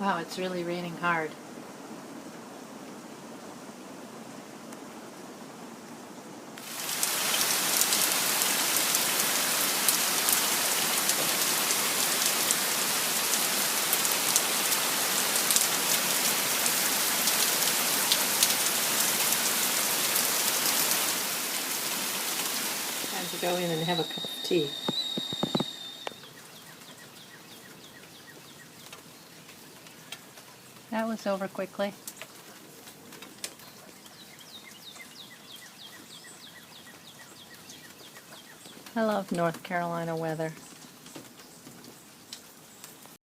Wow, it's really raining hard. Time to go in and have a cup of tea. That was over quickly. I love North Carolina weather.